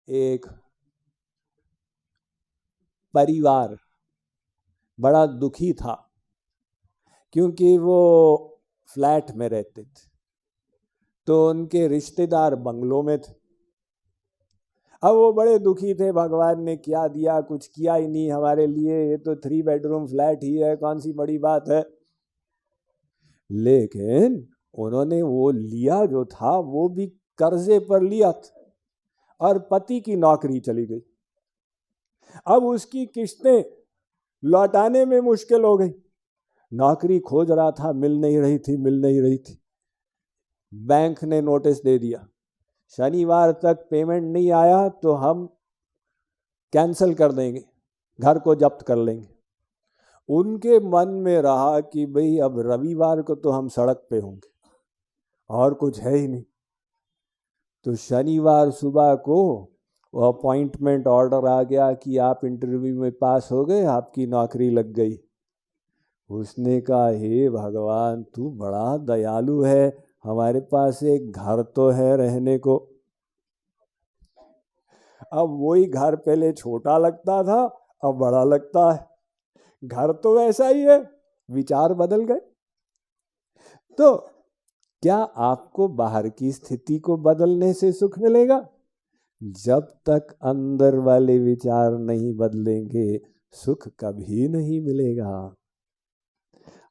एक परिवार बड़ा दुखी था, क्योंकि वो फ्लैट में रहते थे, तो उनके रिश्तेदार बंगलों में थे। अब वो बड़े दुखी थे, भगवान ने क्या दिया, कुछ किया ही नहीं हमारे लिए, ये तो 3 बेडरूम फ्लैट ही है, कौन सी बड़ी बात है। लेकिन उन्होंने वो लिया जो था वो भी कर्जे पर लिया था, और पति की नौकरी चली गई। अब उसकी किस्तें लौटाने में मुश्किल हो गई। नौकरी खोज रहा था, मिल नहीं रही थी। बैंक ने नोटिस दे दिया, शनिवार तक पेमेंट नहीं आया तो हम कैंसिल कर देंगे, घर को जब्त कर लेंगे। उनके मन में रहा कि भाई अब रविवार को तो हम सड़क पे होंगे और कुछ है ही नहीं। तो शनिवार सुबह को वो अपॉइंटमेंट ऑर्डर आ गया कि आप इंटरव्यू में पास हो गए, आपकी नौकरी लग गई। उसने कहा, हे भगवान तू बड़ा दयालु है, हमारे पास एक घर तो है रहने को। अब वही घर पहले छोटा लगता था, अब बड़ा लगता है। घर तो वैसा ही है, विचार बदल गए। तो क्या आपको बाहर की स्थिति को बदलने से सुख मिलेगा? जब तक अंदर वाले विचार नहीं बदलेंगे सुख कभी नहीं मिलेगा।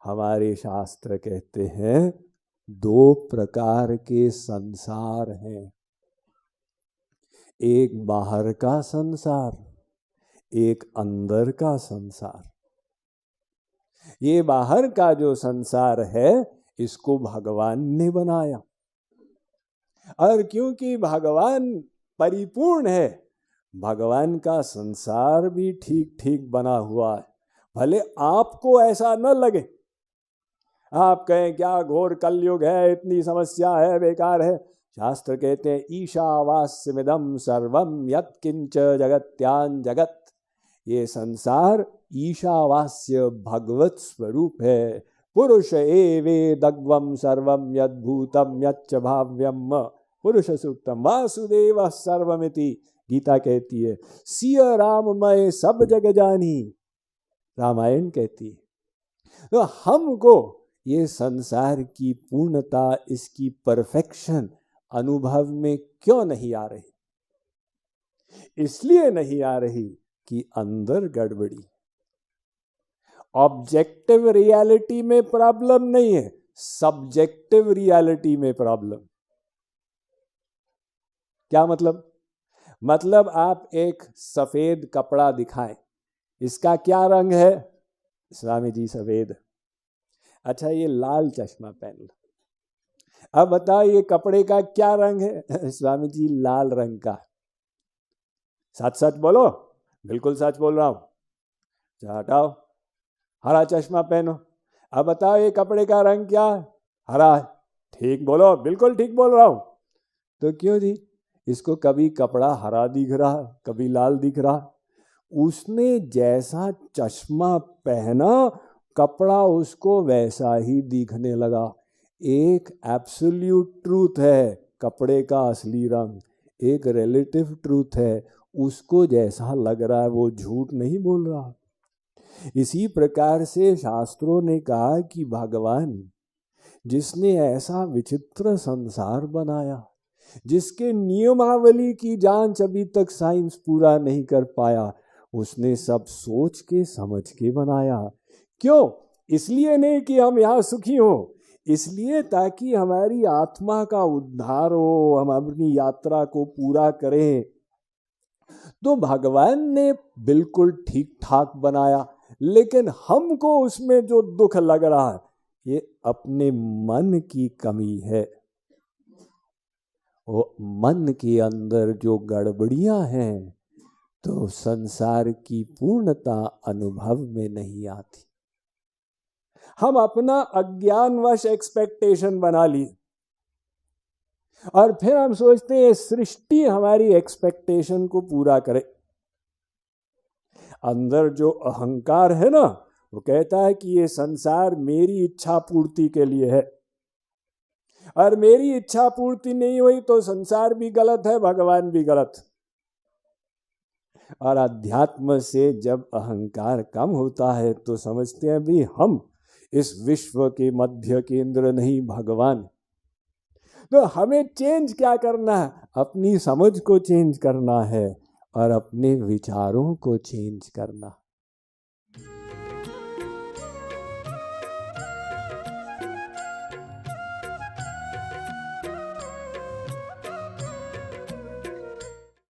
हमारे शास्त्र कहते हैं 2 प्रकार के संसार हैं, एक बाहर का संसार, एक अंदर का संसार। ये बाहर का जो संसार है इसको भगवान ने बनाया, और क्योंकि भगवान परिपूर्ण है, भगवान का संसार भी ठीक ठीक बना हुआ है। भले आपको ऐसा न लगे, आप कहें क्या घोर कलयुग है, इतनी समस्या है, बेकार है। शास्त्र कहते हैं ईशावास्यमिदं सर्वम यत्किंच जगत्यान जगत। ये संसार ईशावास्य भगवत स्वरूप है। पुरुष एवेदग्वम सर्वम यद्भूतम यच्च भाव्यम पुरुष सूक्तम वासुदेव सर्वमिति गीता कहती है। सिय राममय सब जग जानी, रामायण कहती है। तो हमको ये संसार की पूर्णता, इसकी परफेक्शन अनुभव में क्यों नहीं आ रही? इसलिए नहीं आ रही कि अंदर गड़बड़ी। ऑब्जेक्टिव रियलिटी में प्रॉब्लम नहीं है, सब्जेक्टिव रियलिटी में प्रॉब्लम। क्या मतलब आप एक सफेद कपड़ा दिखाएं, इसका क्या रंग है? स्वामी जी सफेद। अच्छा ये लाल चश्मा पहन लो, अब बताओ ये कपड़े का क्या रंग है? स्वामी जी लाल रंग का। सच सच बोलो। बिल्कुल सच बोल रहा हूं। हटाओ, हरा चश्मा पहनो, अब बताओ ये कपड़े का रंग क्या है? हरा है। ठीक बोलो, बिल्कुल ठीक बोल रहा हूं। तो क्यों जी, इसको कभी कपड़ा हरा दिख रहा, कभी लाल दिख रहा। उसने जैसा चश्मा पहना, कपड़ा उसको वैसा ही दिखने लगा। एक एब्सोल्यूट ट्रूथ है कपड़े का असली रंग, एक रिलेटिव ट्रूथ है, उसको जैसा लग रहा है वो झूठ नहीं बोल रहा। इसी प्रकार से शास्त्रों ने कहा कि भगवान जिसने ऐसा विचित्र संसार बनाया, जिसके नियमावली की जांच अभी तक साइंस पूरा नहीं कर पाया, उसने सब सोच के समझ के बनाया। क्यों? इसलिए नहीं कि हम यहाँ सुखी हों, इसलिए ताकि हमारी आत्मा का उद्धार हो, हम अपनी यात्रा को पूरा करें। तो भगवान ने बिल्कुल ठीक ठाक बनाया, लेकिन हमको उसमें जो दुख लग रहा है ये अपने मन की कमी है। वो मन के अंदर जो गड़बड़ियां हैं तो संसार की पूर्णता अनुभव में नहीं आती। हम अपना अज्ञानवश एक्सपेक्टेशन बना ली, और फिर हम सोचते हैं सृष्टि हमारी एक्सपेक्टेशन को पूरा करे। अंदर जो अहंकार है ना, वो कहता है कि ये संसार मेरी इच्छा पूर्ति के लिए है, और मेरी इच्छा पूर्ति नहीं हुई तो संसार भी गलत है, भगवान भी गलत। और अध्यात्म से जब अहंकार कम होता है तो समझते हैं भी हम इस विश्व के मध्य केंद्र नहीं, भगवान। तो हमें चेंज क्या करना है? अपनी समझ को चेंज करना है और अपने विचारों को चेंज करना।